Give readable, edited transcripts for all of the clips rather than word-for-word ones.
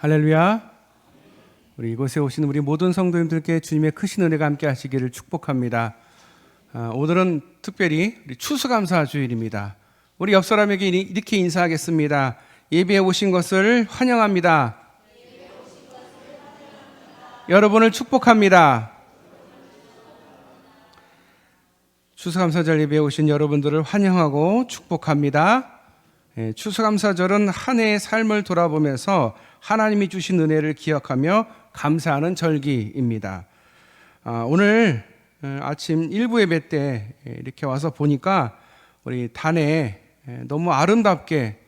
할렐루야. 우리 이곳에 오신 우리 모든 성도님들께 주님의 크신 은혜가 함께 하시기를 축복합니다. 오늘은 특별히 우리 추수감사 주일입니다. 우리 옆 사람에게 이렇게 인사하겠습니다. 예배에 오신 것을 환영합니다. 여러분을 축복합니다. 추수감사절 예배에 오신 여러분들을 환영하고 축복합니다. 추수감사절은 한 해의 삶을 돌아보면서 하나님이 주신 은혜를 기억하며 감사하는 절기입니다. 오늘 아침 일부 예배 때 이렇게 와서 보니까 우리 단에 너무 아름답게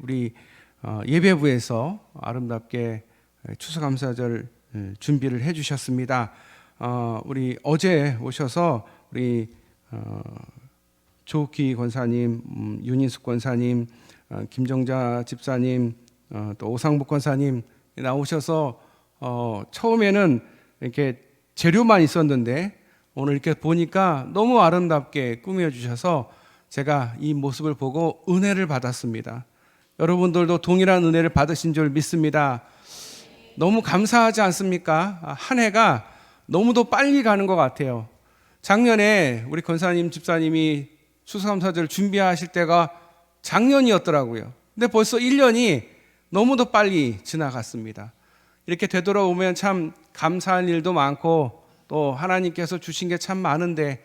우리 예배부에서 아름답게 추수감사절 준비를 해주셨습니다. 우리 어제 오셔서 우리 조욱희 권사님, 윤인숙 권사님, 김정자 집사님, 또 오상복 권사님 나오셔서 처음에는 이렇게 재료만 있었는데 오늘 이렇게 보니까 너무 아름답게 꾸며주셔서 제가 이 모습을 보고 은혜를 받았습니다. 여러분들도 동일한 은혜를 받으신 줄 믿습니다. 너무 감사하지 않습니까? 한 해가 너무도 빨리 가는 것 같아요. 작년에 우리 권사님, 집사님이 추수감사절 준비하실 때가 작년이었더라고요. 근데 벌써 1년이 너무도 빨리 지나갔습니다. 이렇게 되돌아오면 참 감사할 일도 많고 또 하나님께서 주신 게 참 많은데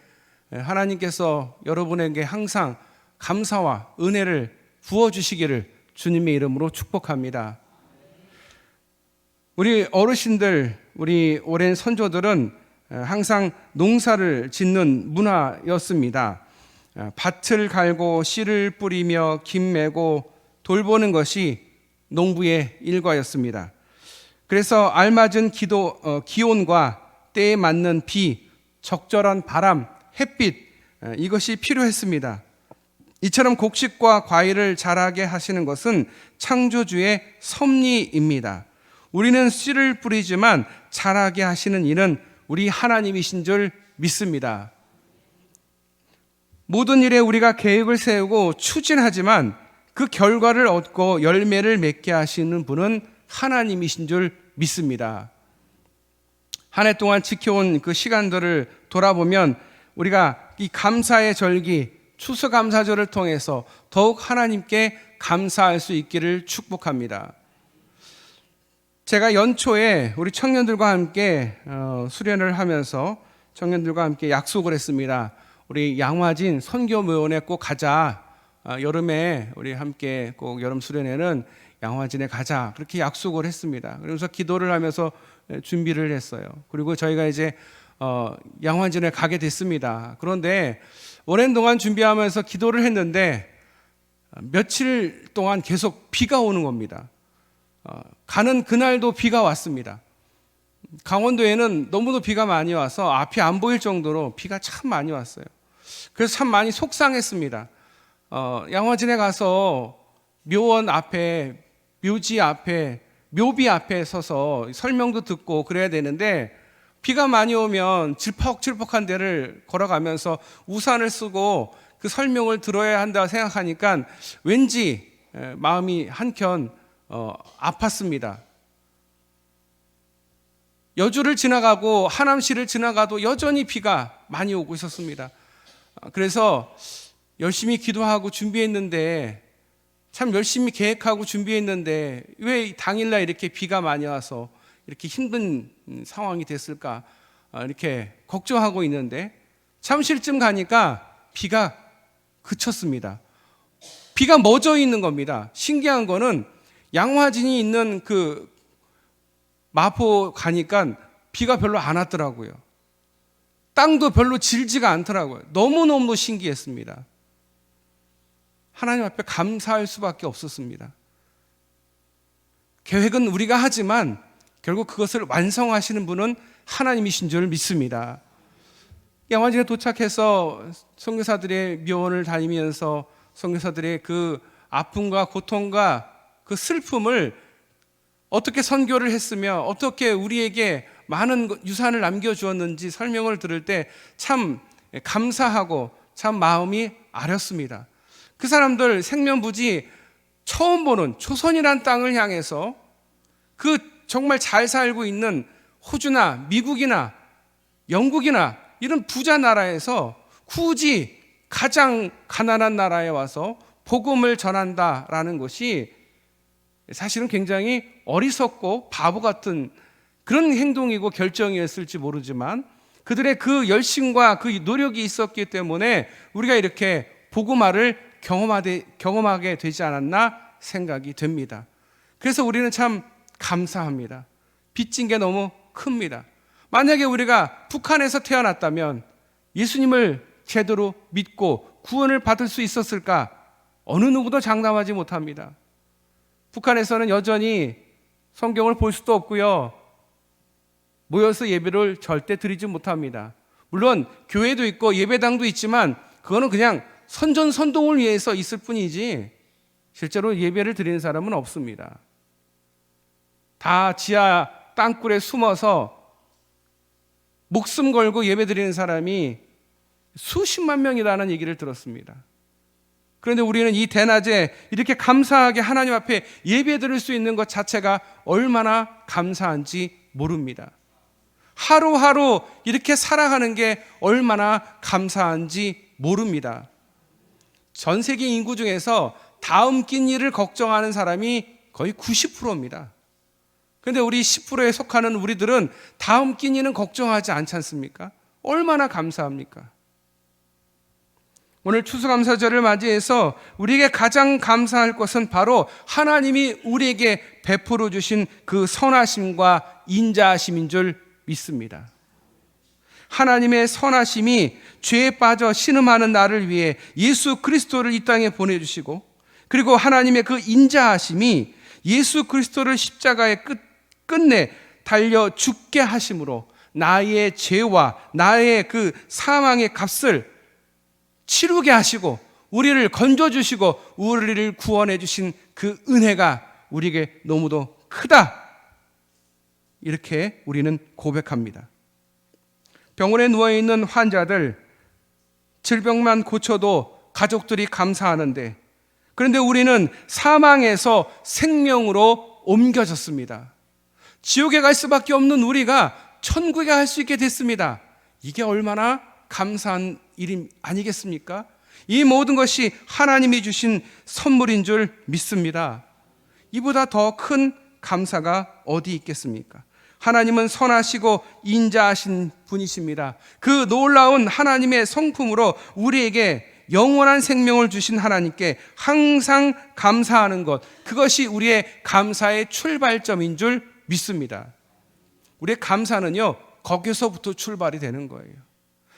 하나님께서 여러분에게 항상 감사와 은혜를 부어주시기를 주님의 이름으로 축복합니다. 우리 어르신들, 우리 오랜 선조들은 항상 농사를 짓는 문화였습니다. 밭을 갈고 씨를 뿌리며 김 메고 돌보는 것이 농부의 일과였습니다. 그래서 알맞은 기온과 때에 맞는 비, 적절한 바람, 햇빛 이것이 필요했습니다. 이처럼 곡식과 과일을 자라게 하시는 것은 창조주의 섭리입니다. 우리는 씨를 뿌리지만 자라게 하시는 이는 우리 하나님이신 줄 믿습니다. 모든 일에 우리가 계획을 세우고 추진하지만 그 결과를 얻고 열매를 맺게 하시는 분은 하나님이신 줄 믿습니다. 한 해 동안 지켜온 그 시간들을 돌아보면 우리가 이 감사의 절기, 추수감사절을 통해서 더욱 하나님께 감사할 수 있기를 축복합니다. 제가 연초에 우리 청년들과 함께 수련을 하면서 청년들과 함께 약속을 했습니다. 우리 양화진 선교묘원에 꼭 가자. 여름에 우리 함께 꼭 여름 수련회는 양화진에 가자. 그렇게 약속을 했습니다. 그래서 기도를 하면서 준비를 했어요. 그리고 저희가 이제 양화진에 가게 됐습니다. 그런데 오랜 동안 준비하면서 기도를 했는데 며칠 동안 계속 비가 오는 겁니다. 가는 그날도 비가 왔습니다. 강원도에는 너무도 비가 많이 와서 앞이 안 보일 정도로 비가 참 많이 왔어요. 그래서 참 많이 속상했습니다. 양화진에 가서 묘원 앞에, 묘지 앞에, 묘비 앞에 서서 설명도 듣고 그래야 되는데 비가 많이 오면 질퍽질퍽한 데를 걸어가면서 우산을 쓰고 그 설명을 들어야 한다 생각하니까 왠지 마음이 한켠 아팠습니다. 여주를 지나가고 하남시를 지나가도 여전히 비가 많이 오고 있었습니다. 그래서 열심히 기도하고 준비했는데 참 열심히 계획하고 준비했는데 왜 당일날 이렇게 비가 많이 와서 이렇게 힘든 상황이 됐을까 이렇게 걱정하고 있는데 잠실쯤 가니까 비가 그쳤습니다. 비가 멎어 있는 겁니다. 신기한 거는 양화진이 있는 그 마포 가니까 비가 별로 안 왔더라고요. 땅도 별로 질지가 않더라고요. 너무너무 신기했습니다. 하나님 앞에 감사할 수밖에 없었습니다. 계획은 우리가 하지만 결국 그것을 완성하시는 분은 하나님이신 줄 믿습니다. 양화진에 도착해서 선교사들의 묘원을 다니면서 선교사들의 그 아픔과 고통과 그 슬픔을 어떻게 선교를 했으며 어떻게 우리에게 많은 유산을 남겨주었는지 설명을 들을 때 참 감사하고 참 마음이 아렸습니다. 그 사람들 생면부지 처음 보는 초선이란 땅을 향해서 그 정말 잘 살고 있는 호주나 미국이나 영국이나 이런 부자 나라에서 굳이 가장 가난한 나라에 와서 복음을 전한다라는 것이 사실은 굉장히 어리석고 바보 같은 그런 행동이고 결정이었을지 모르지만 그들의 그 열심과 그 노력이 있었기 때문에 우리가 이렇게 복음화를 경험하게 되지 않았나 생각이 됩니다. 그래서 우리는 참 감사합니다. 빚진 게 너무 큽니다. 만약에 우리가 북한에서 태어났다면 예수님을 제대로 믿고 구원을 받을 수 있었을까? 어느 누구도 장담하지 못합니다. 북한에서는 여전히 성경을 볼 수도 없고요. 모여서 예배를 절대 드리지 못합니다. 물론 교회도 있고 예배당도 있지만 그거는 그냥 선전선동을 위해서 있을 뿐이지 실제로 예배를 드리는 사람은 없습니다. 다 지하 땅굴에 숨어서 목숨 걸고 예배 드리는 사람이 수십만 명이라는 얘기를 들었습니다. 그런데 우리는 이 대낮에 이렇게 감사하게 하나님 앞에 예배 드릴 수 있는 것 자체가 얼마나 감사한지 모릅니다. 하루하루 이렇게 살아가는 게 얼마나 감사한지 모릅니다. 전 세계 인구 중에서 다음 끼니를 걱정하는 사람이 거의 90%입니다. 그런데 우리 10%에 속하는 우리들은 다음 끼니는 걱정하지 않지 않습니까? 얼마나 감사합니까? 오늘 추수감사절을 맞이해서 우리에게 가장 감사할 것은 바로 하나님이 우리에게 베풀어 주신 그 선하심과 인자하심인 줄 믿습니다. 하나님의 선하심이 죄에 빠져 신음하는 나를 위해 예수 그리스도를 이 땅에 보내주시고, 그리고 하나님의 그 인자하심이 예수 그리스도를 십자가에 끝내 달려 죽게 하심으로 나의 죄와 나의 그 사망의 값을 치르게 하시고 우리를 건져주시고 우리를 구원해 주신 그 은혜가 우리에게 너무도 크다, 이렇게 우리는 고백합니다. 병원에 누워있는 환자들, 질병만 고쳐도 가족들이 감사하는데, 그런데 우리는 사망에서 생명으로 옮겨졌습니다. 지옥에 갈 수밖에 없는 우리가 천국에 갈 수 있게 됐습니다. 이게 얼마나 감사한 일이 아니겠습니까? 이 모든 것이 하나님이 주신 선물인 줄 믿습니다. 이보다 더 큰 감사가 어디 있겠습니까? 하나님은 선하시고 인자하신 분이십니다. 그 놀라운 하나님의 성품으로 우리에게 영원한 생명을 주신 하나님께 항상 감사하는 것, 그것이 우리의 감사의 출발점인 줄 믿습니다. 우리의 감사는요, 거기서부터 출발이 되는 거예요.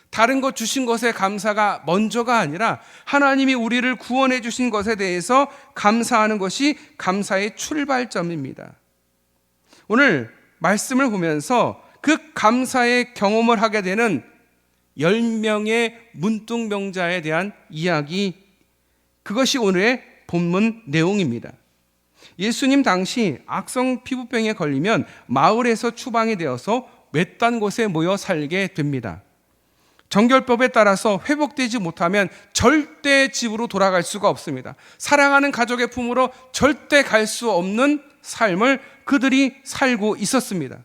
다른 것 주신 것에 감사가 먼저가 아니라 하나님이 우리를 구원해 주신 것에 대해서 감사하는 것이 감사의 출발점입니다. 오늘 말씀을 보면서 그 감사의 경험을 하게 되는 10명의 문둥병자에 대한 이야기, 그것이 오늘의 본문 내용입니다. 예수님 당시 악성 피부병에 걸리면 마을에서 추방이 되어서 외딴 곳에 모여 살게 됩니다. 정결법에 따라서 회복되지 못하면 절대 집으로 돌아갈 수가 없습니다. 사랑하는 가족의 품으로 절대 갈 수 없는 삶을 그들이 살고 있었습니다.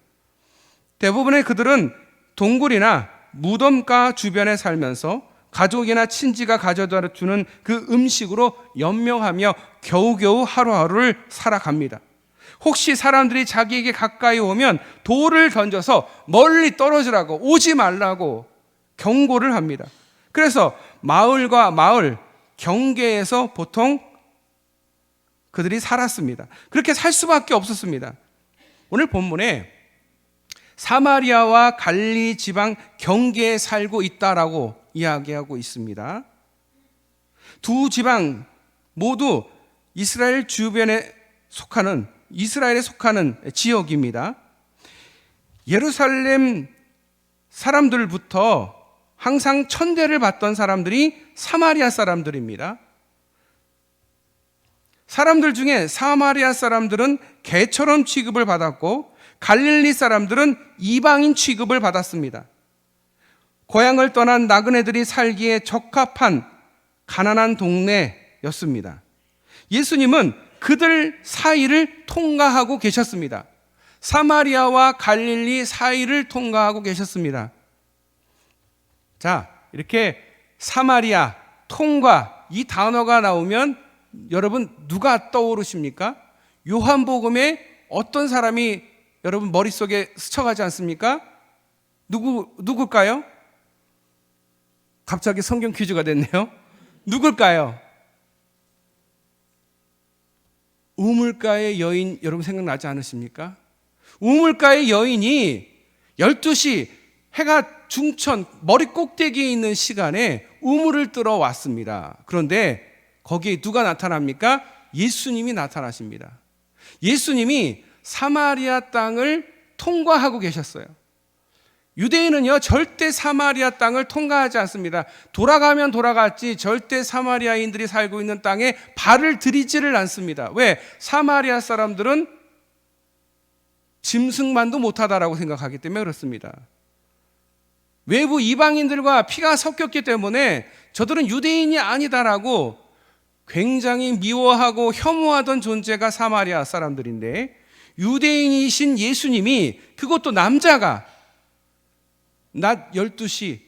대부분의 그들은 동굴이나 무덤가 주변에 살면서 가족이나 친지가 가져다 주는 그 음식으로 연명하며 겨우겨우 하루하루를 살아갑니다. 혹시 사람들이 자기에게 가까이 오면 돌을 던져서 멀리 떨어지라고, 오지 말라고 경고를 합니다. 그래서 마을과 마을 경계에서 보통 그들이 살았습니다. 그렇게 살 수밖에 없었습니다. 오늘 본문에 사마리아와 갈릴리 지방 경계에 살고 있다라고 이야기하고 있습니다. 두 지방 모두 이스라엘에 속하는 지역입니다. 예루살렘 사람들부터 항상 천대를 받던 사람들이 사마리아 사람들입니다. 사람들 중에 사마리아 사람들은 개처럼 취급을 받았고 갈릴리 사람들은 이방인 취급을 받았습니다. 고향을 떠난 나그네들이 살기에 적합한 가난한 동네였습니다. 예수님은 그들 사이를 통과하고 계셨습니다. 사마리아와 갈릴리 사이를 통과하고 계셨습니다. 자, 이렇게 사마리아, 통과 이 단어가 나오면 여러분 누가 떠오르십니까? 요한복음에 어떤 사람이 여러분 머릿속에 스쳐가지 않습니까? 누굴까요? 갑자기 성경 퀴즈가 됐네요. 누굴까요? 우물가의 여인, 여러분 생각나지 않으십니까? 우물가의 여인이 12시 해가 중천 머리 꼭대기에 있는 시간에 우물을 뜨러 왔습니다. 그런데 거기에 누가 나타납니까? 예수님이 나타나십니다. 예수님이 사마리아 땅을 통과하고 계셨어요. 유대인은요 절대 사마리아 땅을 통과하지 않습니다. 돌아가면 돌아갔지 절대 사마리아인들이 살고 있는 땅에 발을 들이지를 않습니다. 왜? 사마리아 사람들은 짐승만도 못하다라고 생각하기 때문에 그렇습니다. 외부 이방인들과 피가 섞였기 때문에 저들은 유대인이 아니다라고 굉장히 미워하고 혐오하던 존재가 사마리아 사람들인데, 유대인이신 예수님이, 그것도 남자가 낮 12시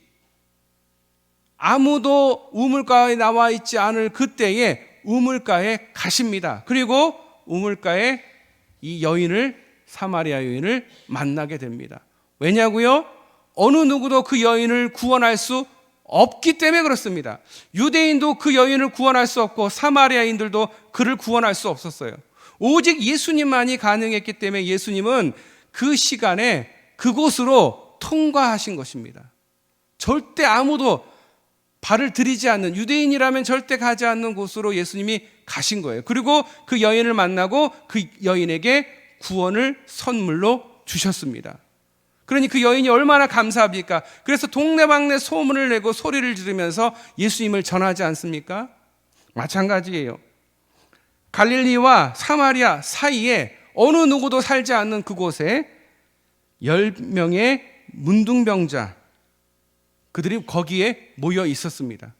아무도 우물가에 나와 있지 않을 그때에 우물가에 가십니다. 그리고 우물가에 이 여인을, 사마리아 여인을 만나게 됩니다. 왜냐고요? 어느 누구도 그 여인을 구원할 수 없기 때문에 그렇습니다. 유대인도 그 여인을 구원할 수 없고 사마리아인들도 그를 구원할 수 없었어요. 오직 예수님만이 가능했기 때문에 예수님은 그 시간에 그곳으로 통과하신 것입니다. 절대 아무도 발을 들이지 않는, 유대인이라면 절대 가지 않는 곳으로 예수님이 가신 거예요. 그리고 그 여인을 만나고 그 여인에게 구원을 선물로 주셨습니다. 그러니 그 여인이 얼마나 감사합니까? 그래서 동네방네 소문을 내고 소리를 지르면서 예수님을 전하지 않습니까? 마찬가지예요. 갈릴리와 사마리아 사이에 어느 누구도 살지 않는 그곳에 10명의 문둥병자, 그들이 거기에 모여 있었습니다.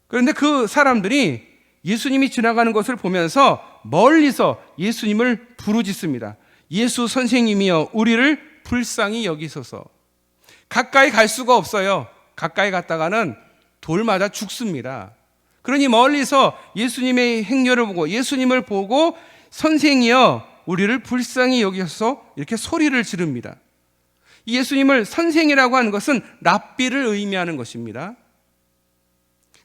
그런데 그 사람들이 예수님이 지나가는 것을 보면서 멀리서 예수님을 부르짖습니다. 예수 선생님이여, 우리를 불쌍히 여기소서. 가까이 갈 수가 없어요. 가까이 갔다가는 돌 맞아 죽습니다. 그러니 멀리서 예수님의 행렬을 보고, 예수님을 보고 선생이여 우리를 불쌍히 여기소서 이렇게 소리를 지릅니다. 예수님을 선생이라고 하는 것은 랍비를 의미하는 것입니다.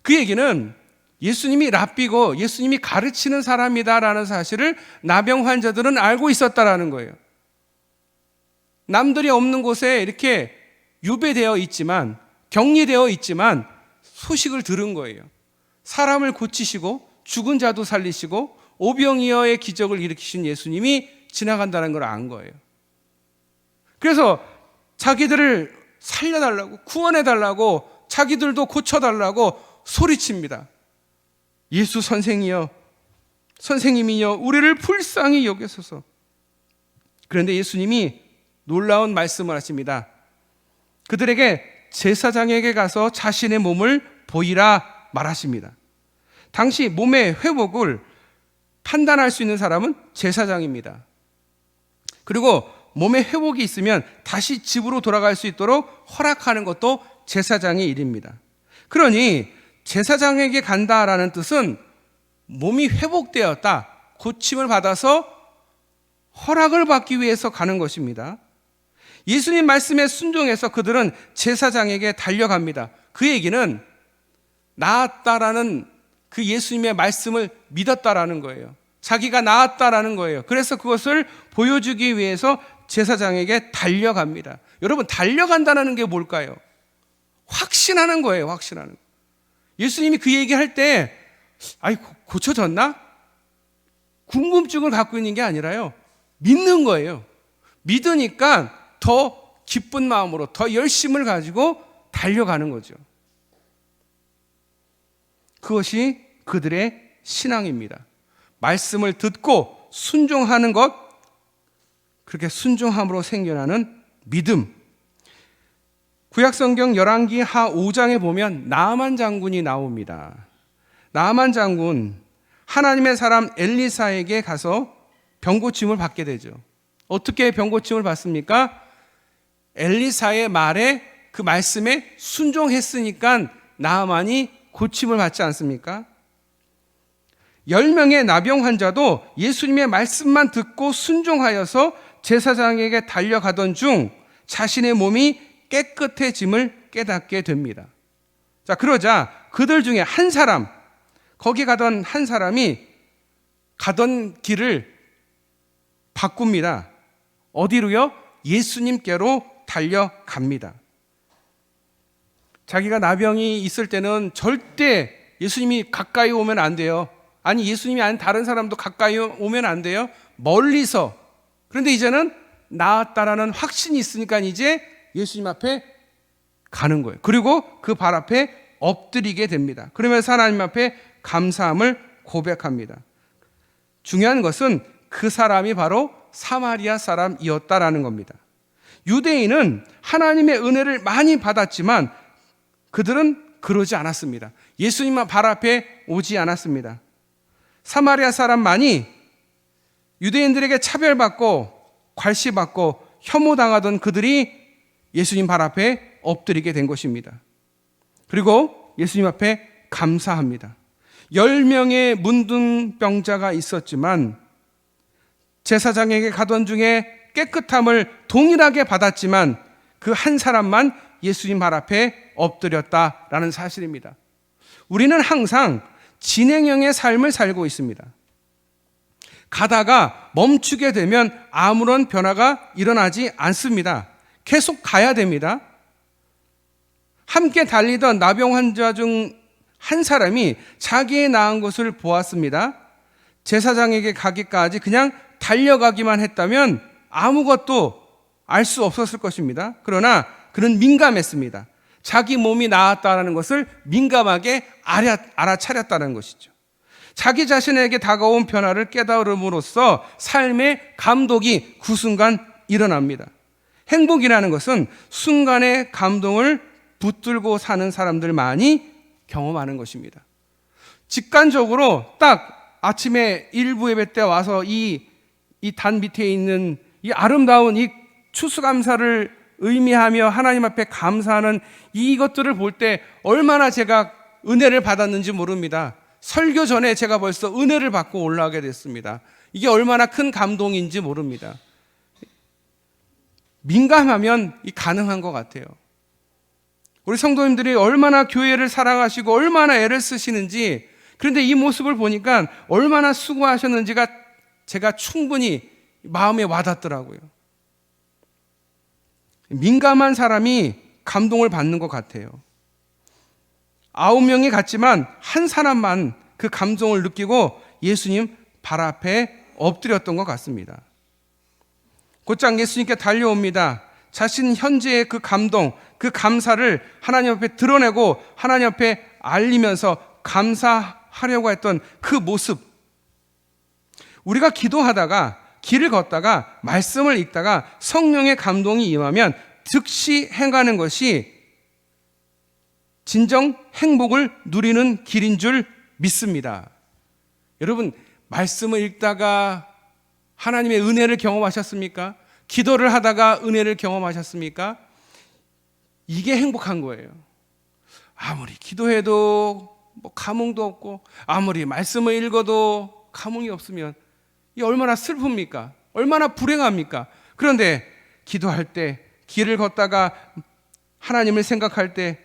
그 얘기는 예수님이 랍비고 예수님이 가르치는 사람이다라는 사실을 나병 환자들은 알고 있었다라는 거예요. 남들이 없는 곳에 이렇게 유배되어 있지만, 격리되어 있지만 소식을 들은 거예요. 사람을 고치시고 죽은 자도 살리시고 오병이어의 기적을 일으키신 예수님이 지나간다는 걸 안 거예요. 그래서 자기들을 살려달라고, 구원해달라고, 자기들도 고쳐달라고 소리칩니다. 예수 선생이여, 선생님이여 우리를 불쌍히 여기소서. 그런데 예수님이 놀라운 말씀을 하십니다. 그들에게 제사장에게 가서 자신의 몸을 보이라 말하십니다. 당시 몸의 회복을 판단할 수 있는 사람은 제사장입니다. 그리고 몸에 회복이 있으면 다시 집으로 돌아갈 수 있도록 허락하는 것도 제사장의 일입니다. 그러니 제사장에게 간다라는 뜻은 몸이 회복되었다, 고침을 받아서 허락을 받기 위해서 가는 것입니다. 예수님 말씀에 순종해서 그들은 제사장에게 달려갑니다. 그 얘기는 나았다라는 그 예수님의 말씀을 믿었다라는 거예요. 자기가 나았다라는 거예요. 그래서 그것을 보여주기 위해서 제사장에게 달려갑니다. 여러분, 달려간다는 게 뭘까요? 확신하는 거예요. 확신하는 거. 예수님이 그 얘기할 때 고쳐졌나? 궁금증을 갖고 있는 게 아니라요, 믿는 거예요. 믿으니까 더 기쁜 마음으로, 더 열심을 가지고 달려가는 거죠. 그것이 그들의 신앙입니다. 말씀을 듣고 순종하는 것, 그렇게 순종함으로 생겨나는 믿음. 구약성경 열왕기 하 5장에 보면 나아만 장군이 나옵니다. 나아만 장군, 하나님의 사람 엘리사에게 가서 병고침을 받게 되죠. 어떻게 병고침을 받습니까? 엘리사의 말에, 그 말씀에 순종했으니까 나아만이 고침을 받지 않습니까? 10명의 나병 환자도 예수님의 말씀만 듣고 순종하여서 제사장에게 달려가던 중 자신의 몸이 깨끗해짐을 깨닫게 됩니다. 자, 그러자 그들 중에 한 사람, 거기 가던 한 사람이 가던 길을 바꿉니다. 어디로요? 예수님께로 달려갑니다. 자기가 나병이 있을 때는 절대 예수님이 가까이 오면 안 돼요. 아니, 예수님이 아닌 다른 사람도 가까이 오면 안 돼요. 멀리서. 그런데 이제는 나았다라는 확신이 있으니까 이제 예수님 앞에 가는 거예요. 그리고 그 발 앞에 엎드리게 됩니다. 그러면서 하나님 앞에 감사함을 고백합니다. 중요한 것은 그 사람이 바로 사마리아 사람이었다라는 겁니다. 유대인은 하나님의 은혜를 많이 받았지만 그들은 그러지 않았습니다. 예수님만 발 앞에 오지 않았습니다. 사마리아 사람만이 유대인들에게 차별받고 괄시받고 혐오당하던 그들이 예수님 발 앞에 엎드리게 된 것입니다. 그리고 예수님 앞에 감사합니다. 10명의 문둥병자가 있었지만 제사장에게 가던 중에 깨끗함을 동일하게 받았지만 그 한 사람만 예수님 발 앞에 엎드렸다라는 사실입니다. 우리는 항상 진행형의 삶을 살고 있습니다. 가다가 멈추게 되면 아무런 변화가 일어나지 않습니다. 계속 가야 됩니다. 함께 달리던 나병 환자 중 한 사람이 자기의 나은 것을 보았습니다. 제사장에게 가기까지 그냥 달려가기만 했다면 아무것도 알 수 없었을 것입니다. 그러나 그는 민감했습니다. 자기 몸이 나았다는 것을 민감하게 알아차렸다는 것이죠. 자기 자신에게 다가온 변화를 깨달음으로써 삶의 감독이 그 순간 일어납니다. 행복이라는 것은 순간의 감동을 붙들고 사는 사람들만이 경험하는 것입니다. 직관적으로 딱 아침에 일부 예배 때 와서 이 단 밑에 있는 이 아름다운 이 추수감사를 의미하며 하나님 앞에 감사하는 이것들을 볼 때 얼마나 제가 은혜를 받았는지 모릅니다. 설교 전에 제가 벌써 은혜를 받고 올라가게 됐습니다. 이게 얼마나 큰 감동인지 모릅니다. 민감하면 가능한 것 같아요. 우리 성도님들이 얼마나 교회를 사랑하시고 얼마나 애를 쓰시는지, 그런데 이 모습을 보니까 얼마나 수고하셨는지가 제가 충분히 마음에 와닿더라고요. 민감한 사람이 감동을 받는 것 같아요. 9명이 갔지만 한 사람만 그 감동을 느끼고 예수님 발 앞에 엎드렸던 것 같습니다. 곧장 예수님께 달려옵니다. 자신 현재의 그 감동, 그 감사를 하나님 앞에 드러내고 하나님 앞에 알리면서 감사하려고 했던 그 모습. 우리가 기도하다가 길을 걷다가 말씀을 읽다가 성령의 감동이 임하면 즉시 행하는 것이 진정 행복을 누리는 길인 줄 믿습니다. 여러분, 말씀을 읽다가 하나님의 은혜를 경험하셨습니까? 기도를 하다가 은혜를 경험하셨습니까? 이게 행복한 거예요. 아무리 기도해도 감흥도 없고 아무리 말씀을 읽어도 감흥이 없으면 이 얼마나 슬픕니까? 얼마나 불행합니까? 그런데 기도할 때, 길을 걷다가 하나님을 생각할 때,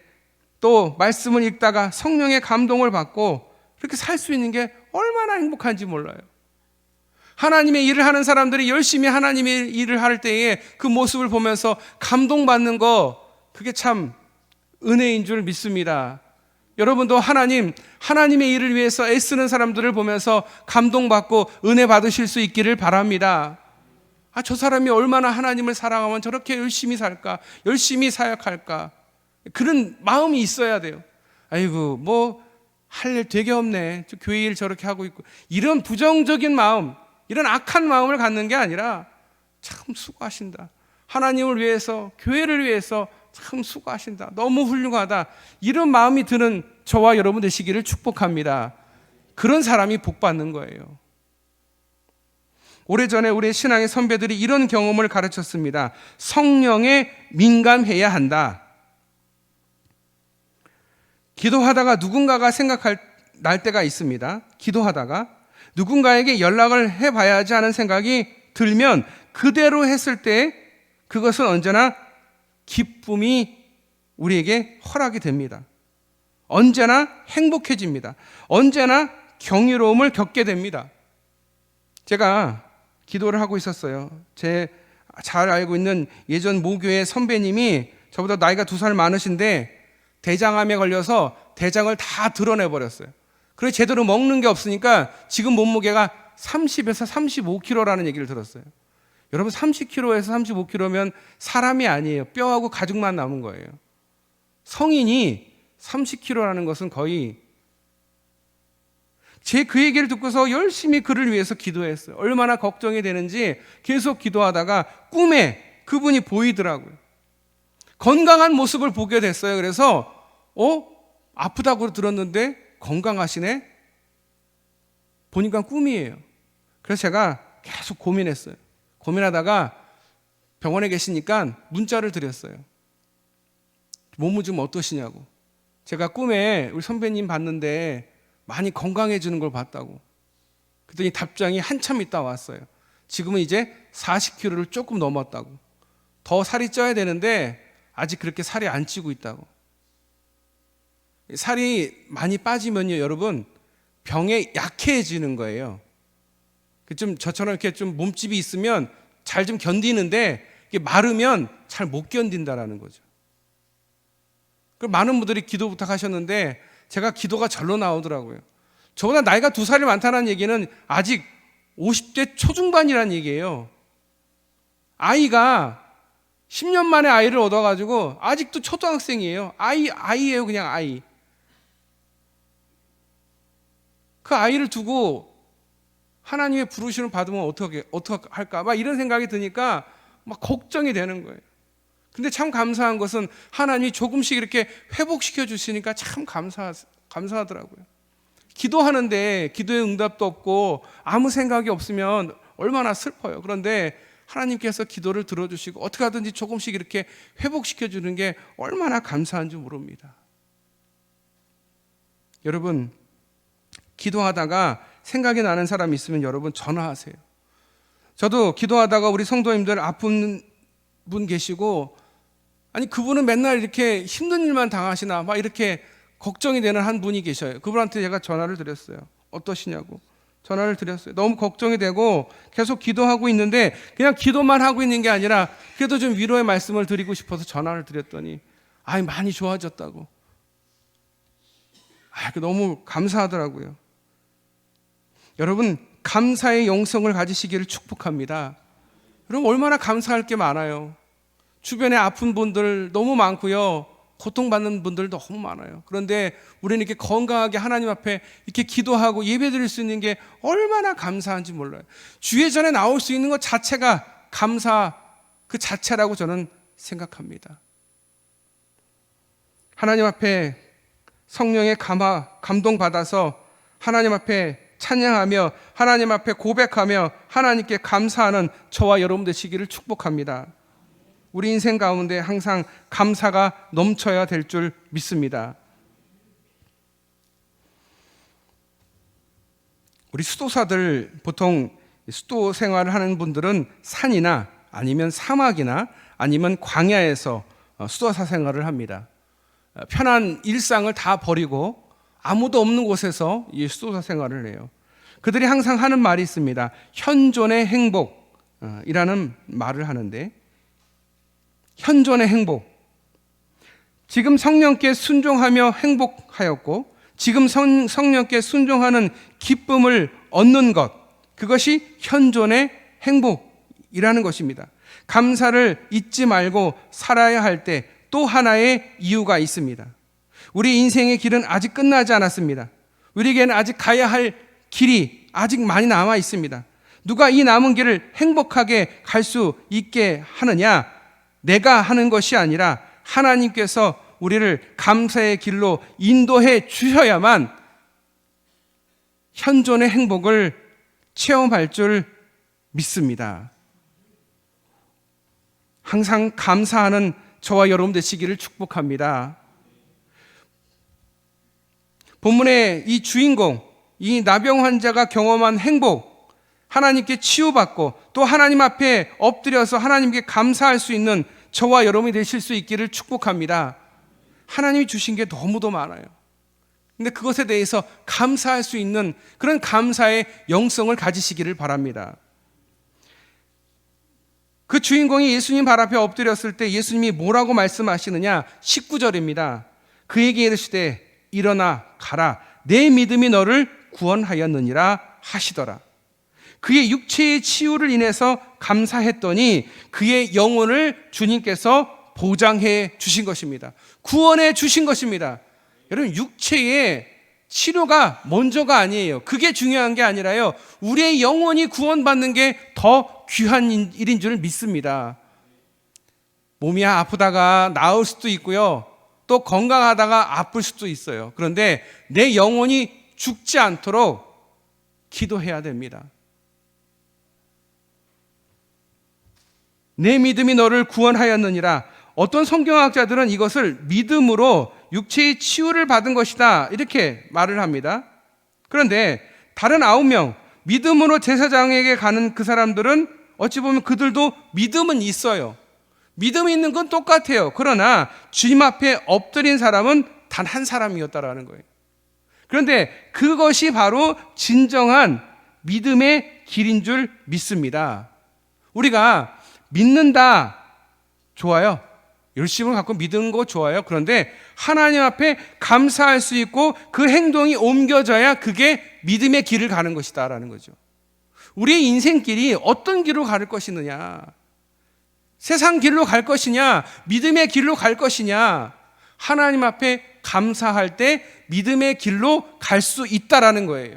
또 말씀을 읽다가 성령의 감동을 받고 그렇게 살 수 있는 게 얼마나 행복한지 몰라요. 하나님의 일을 하는 사람들이 열심히 하나님의 일을 할 때에 그 모습을 보면서 감동받는 거, 그게 참 은혜인 줄 믿습니다. 여러분도 하나님의 일을 위해서 애쓰는 사람들을 보면서 감동받고 은혜 받으실 수 있기를 바랍니다. 저 사람이 얼마나 하나님을 사랑하면 저렇게 열심히 살까, 열심히 사역할까, 그런 마음이 있어야 돼요. 아이고, 할 일 되게 없네, 저 교회 일 저렇게 하고 있고, 이런 부정적인 마음, 이런 악한 마음을 갖는 게 아니라 참 수고하신다, 하나님을 위해서, 교회를 위해서 참 수고하신다, 너무 훌륭하다, 이런 마음이 드는 저와 여러분 되시기를 축복합니다. 그런 사람이 복 받는 거예요. 오래전에 우리 신앙의 선배들이 이런 경험을 가르쳤습니다. 성령에 민감해야 한다. 기도하다가 누군가가 날 때가 있습니다. 기도하다가 누군가에게 연락을 해봐야지 하는 생각이 들면 그대로 했을 때 그것은 언제나 기쁨이 우리에게 허락이 됩니다. 언제나 행복해집니다. 언제나 경이로움을 겪게 됩니다. 제가 기도를 하고 있었어요. 제 잘 알고 있는 예전 모교의 선배님이 저보다 나이가 2살 많으신데 대장암에 걸려서 대장을 다 드러내버렸어요. 그래서 제대로 먹는 게 없으니까 지금 몸무게가 30에서 35kg라는 얘기를 들었어요. 여러분 30kg에서 35kg면 사람이 아니에요. 뼈하고 가죽만 남은 거예요. 성인이 30kg라는 것은 거의 그 얘기를 듣고서 열심히 그를 위해서 기도했어요. 얼마나 걱정이 되는지 계속 기도하다가 꿈에 그분이 보이더라고요. 건강한 모습을 보게 됐어요. 그래서 아프다고 들었는데 건강하시네? 보니까 꿈이에요. 그래서 제가 계속 고민했어요. 고민하다가 병원에 계시니까 문자를 드렸어요. 몸은 좀 어떠시냐고. 제가 꿈에 우리 선배님 봤는데 많이 건강해지는 걸 봤다고. 그랬더니 답장이 한참 있다 왔어요. 지금은 이제 40kg를 조금 넘었다고. 더 살이 쪄야 되는데 아직 그렇게 살이 안 찌고 있다고. 살이 많이 빠지면요, 여러분, 병에 약해지는 거예요. 좀 저처럼 이렇게 좀 몸집이 있으면 잘 좀 견디는데 이게 마르면 잘 못 견딘다라는 거죠. 많은 분들이 기도 부탁하셨는데 제가 기도가 절로 나오더라고요. 저보다 나이가 2살이 많다는 얘기는 아직 50대 초중반이라는 얘기예요. 아이가 10년 만에 아이를 얻어가지고 아직도 초등학생이에요. 아이예요, 그냥 아이. 그 아이를 두고 하나님의 부르심을 받으면 어떻게 할까? 막 이런 생각이 드니까 막 걱정이 되는 거예요. 근데 참 감사한 것은 하나님이 조금씩 이렇게 회복시켜 주시니까 참 감사하더라고요. 기도하는데 기도의 응답도 없고 아무 생각이 없으면 얼마나 슬퍼요. 그런데 하나님께서 기도를 들어주시고 어떻게 하든지 조금씩 이렇게 회복시켜 주는 게 얼마나 감사한 줄 모릅니다. 여러분, 기도하다가 생각이 나는 사람이 있으면 여러분 전화하세요. 저도 기도하다가 우리 성도님들 아픈 분 계시고, 아니 그분은 맨날 이렇게 힘든 일만 당하시나 막 이렇게 걱정이 되는 한 분이 계셔요. 그분한테 제가 전화를 드렸어요. 어떠시냐고 전화를 드렸어요. 너무 걱정이 되고 계속 기도하고 있는데 그냥 기도만 하고 있는 게 아니라 그래도 좀 위로의 말씀을 드리고 싶어서 전화를 드렸더니 많이 좋아졌다고. 너무 감사하더라고요. 여러분, 감사의 영성을 가지시기를 축복합니다. 여러분, 얼마나 감사할 게 많아요. 주변에 아픈 분들 너무 많고요. 고통받는 분들 너무 많아요. 그런데 우리는 이렇게 건강하게 하나님 앞에 이렇게 기도하고 예배드릴 수 있는 게 얼마나 감사한지 몰라요. 주의 전에 나올 수 있는 것 자체가 감사 그 자체라고 저는 생각합니다. 하나님 앞에 성령의 감동받아서 하나님 앞에 찬양하며 하나님 앞에 고백하며 하나님께 감사하는 저와 여러분 되시기를 축복합니다. 우리 인생 가운데 항상 감사가 넘쳐야 될 줄 믿습니다. 우리 수도사들 보통 수도 생활을 하는 분들은 산이나 아니면 사막이나 아니면 광야에서 수도사 생활을 합니다. 편한 일상을 다 버리고 아무도 없는 곳에서 이 수도사 생활을 해요. 그들이 항상 하는 말이 있습니다. 현존의 행복이라는 말을 하는데, 현존의 행복. 지금 성령께 순종하며 행복하였고 지금 성령께 순종하는 기쁨을 얻는 것, 그것이 현존의 행복이라는 것입니다. 감사를 잊지 말고 살아야 할 때 또 하나의 이유가 있습니다. 우리 인생의 길은 아직 끝나지 않았습니다. 우리에게는 아직 가야 할 길이 아직 많이 남아 있습니다. 누가 이 남은 길을 행복하게 갈 수 있게 하느냐? 내가 하는 것이 아니라 하나님께서 우리를 감사의 길로 인도해 주셔야만 현존의 행복을 체험할 줄 믿습니다. 항상 감사하는 저와 여러분 되시기를 축복합니다. 본문의 이 주인공, 이 나병 환자가 경험한 행복, 하나님께 치유받고 또 하나님 앞에 엎드려서 하나님께 감사할 수 있는 저와 여러분이 되실 수 있기를 축복합니다. 하나님이 주신 게 너무도 많아요. 근데 그것에 대해서 감사할 수 있는 그런 감사의 영성을 가지시기를 바랍니다. 그 주인공이 예수님 발 앞에 엎드렸을 때 예수님이 뭐라고 말씀하시느냐? 19절입니다. 그에게 이르시되 일어나 가라, 내 믿음이 너를 구원하였느니라 하시더라. 그의 육체의 치유를 인해서 감사했더니 그의 영혼을 주님께서 보장해 주신 것입니다. 구원해 주신 것입니다. 여러분, 육체의 치료가 먼저가 아니에요. 그게 중요한 게 아니라요, 우리의 영혼이 구원받는 게 더 귀한 일인 줄 믿습니다. 몸이 아프다가 나을 수도 있고요, 또 건강하다가 아플 수도 있어요. 그런데 내 영혼이 죽지 않도록 기도해야 됩니다. 내 믿음이 너를 구원하였느니라. 어떤 성경학자들은 이것을 믿음으로 육체의 치유를 받은 것이다, 이렇게 말을 합니다. 그런데 다른 9명, 믿음으로 제사장에게 가는 그 사람들은 어찌 보면 그들도 믿음은 있어요. 믿음이 있는 건 똑같아요. 그러나 주님 앞에 엎드린 사람은 단 한 사람이었다라는 거예요. 그런데 그것이 바로 진정한 믿음의 길인 줄 믿습니다. 우리가 믿는다, 좋아요. 열심을 갖고 믿는 거 좋아요. 그런데 하나님 앞에 감사할 수 있고 그 행동이 옮겨져야 그게 믿음의 길을 가는 것이다라는 거죠. 우리의 인생길이 어떤 길로 갈 것이느냐, 세상 길로 갈 것이냐, 믿음의 길로 갈 것이냐, 하나님 앞에 감사할 때 믿음의 길로 갈 수 있다라는 거예요.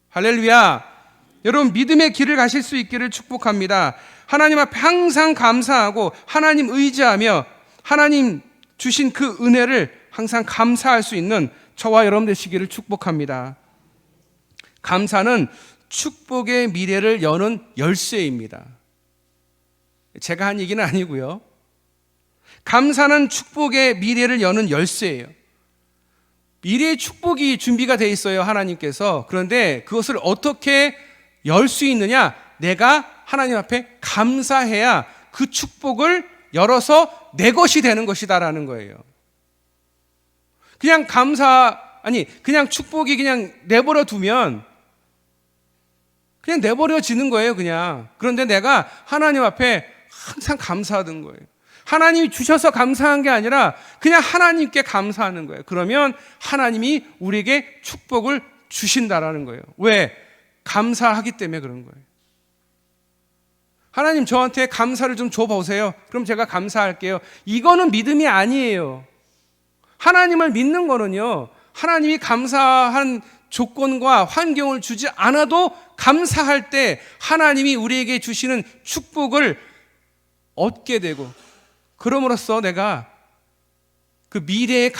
할렐루야. 여러분, 믿음의 길을 가실 수 있기를 축복합니다. 하나님 앞에 항상 감사하고 하나님 의지하며 하나님 주신 그 은혜를 항상 감사할 수 있는 저와 여러분 되시기를 축복합니다. 감사는 축복의 미래를 여는 열쇠입니다. 제가 한 얘기는 아니고요. 감사는 축복의 미래를 여는 열쇠예요. 미래의 축복이 준비가 되어 있어요, 하나님께서. 그런데 그것을 어떻게 열 수 있느냐? 내가 하나님 앞에 감사해야 그 축복을 열어서 내 것이 되는 것이다라는 거예요. 그냥 그냥 축복이 그냥 내버려 두면 그냥 내버려지는 거예요, 그냥. 그런데 내가 하나님 앞에 항상 감사하던 거예요. 하나님이 주셔서 감사한 게 아니라 그냥 하나님께 감사하는 거예요. 그러면 하나님이 우리에게 축복을 주신다라는 거예요. 왜? 감사하기 때문에 그런 거예요. 하나님 저한테 감사를 좀 줘보세요. 그럼 제가 감사할게요. 이거는 믿음이 아니에요. 하나님을 믿는 거는요, 하나님이 감사한 조건과 환경을 주지 않아도 감사할 때 하나님이 우리에게 주시는 축복을 얻게 되고, 그럼으로써 내가 그 미래의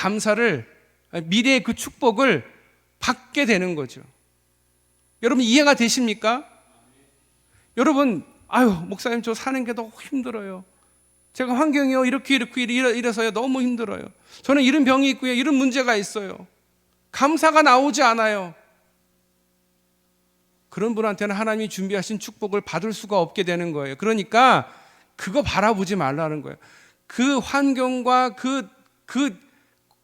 미래의 그 축복을 받게 되는 거죠. 여러분, 이해가 되십니까? 여러분, 목사님 저 사는 게 너무 힘들어요. 제가 환경이요 이래서요 너무 힘들어요. 저는 이런 병이 있고요, 이런 문제가 있어요. 감사가 나오지 않아요. 그런 분한테는 하나님이 준비하신 축복을 받을 수가 없게 되는 거예요. 그러니까 그거 바라보지 말라는 거예요. 그 환경과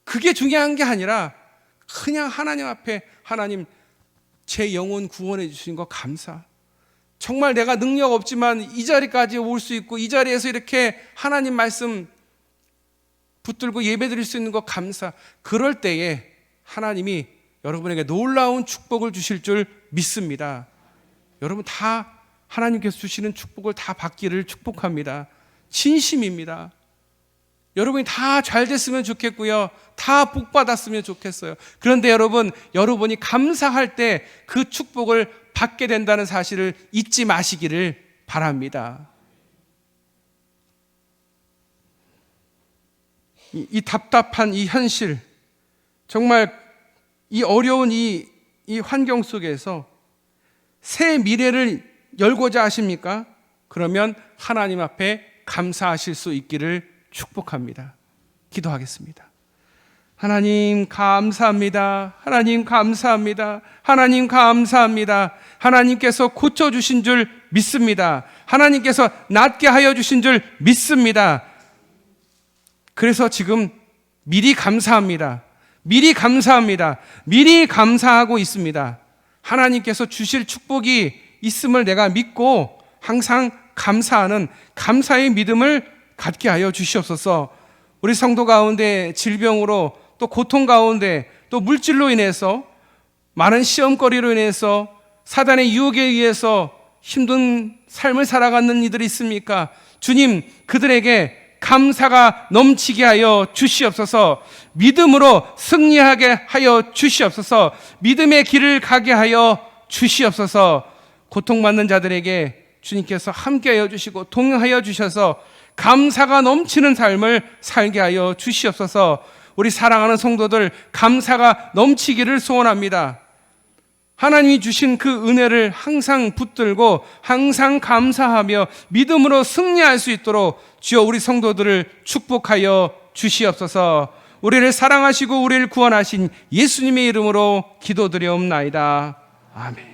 그게 중요한 게 아니라 그냥 하나님 앞에, 하나님 제 영혼 구원해 주신 거 감사. 정말 내가 능력 없지만 이 자리까지 올 수 있고 이 자리에서 이렇게 하나님 말씀 붙들고 예배드릴 수 있는 거 감사. 그럴 때에 하나님이 여러분에게 놀라운 축복을 주실 줄 믿습니다. 여러분 다 하나님께서 주시는 축복을 다 받기를 축복합니다. 진심입니다. 여러분이 다 잘 됐으면 좋겠고요, 다 복 받았으면 좋겠어요. 그런데 여러분이 감사할 때 그 축복을 받게 된다는 사실을 잊지 마시기를 바랍니다. 이 답답한 이 현실, 정말 이 어려운 이 환경 속에서 새 미래를 열고자 하십니까? 그러면 하나님 앞에 감사하실 수 있기를 축복합니다. 기도하겠습니다. 하나님 감사합니다. 하나님 감사합니다. 하나님 감사합니다. 하나님께서 고쳐주신 줄 믿습니다. 하나님께서 낫게 하여 주신 줄 믿습니다. 그래서 지금 미리 감사합니다. 미리 감사합니다. 미리 감사하고 있습니다. 하나님께서 주실 축복이 있음을 내가 믿고 항상 감사하는 감사의 믿음을 갖게 하여 주시옵소서. 우리 성도 가운데 질병으로 또 고통 가운데 또 물질로 인해서 많은 시험거리로 인해서 사단의 유혹에 의해서 힘든 삶을 살아가는 이들이 있습니까? 주님, 그들에게 감사가 넘치게 하여 주시옵소서. 믿음으로 승리하게 하여 주시옵소서. 믿음의 길을 가게 하여 주시옵소서. 고통받는 자들에게 주님께서 함께하여 주시고 동행하여 주셔서 감사가 넘치는 삶을 살게 하여 주시옵소서. 우리 사랑하는 성도들 감사가 넘치기를 소원합니다. 하나님이 주신 그 은혜를 항상 붙들고 항상 감사하며 믿음으로 승리할 수 있도록 주여 우리 성도들을 축복하여 주시옵소서. 우리를 사랑하시고 우리를 구원하신 예수님의 이름으로 기도드려옵나이다. 아멘.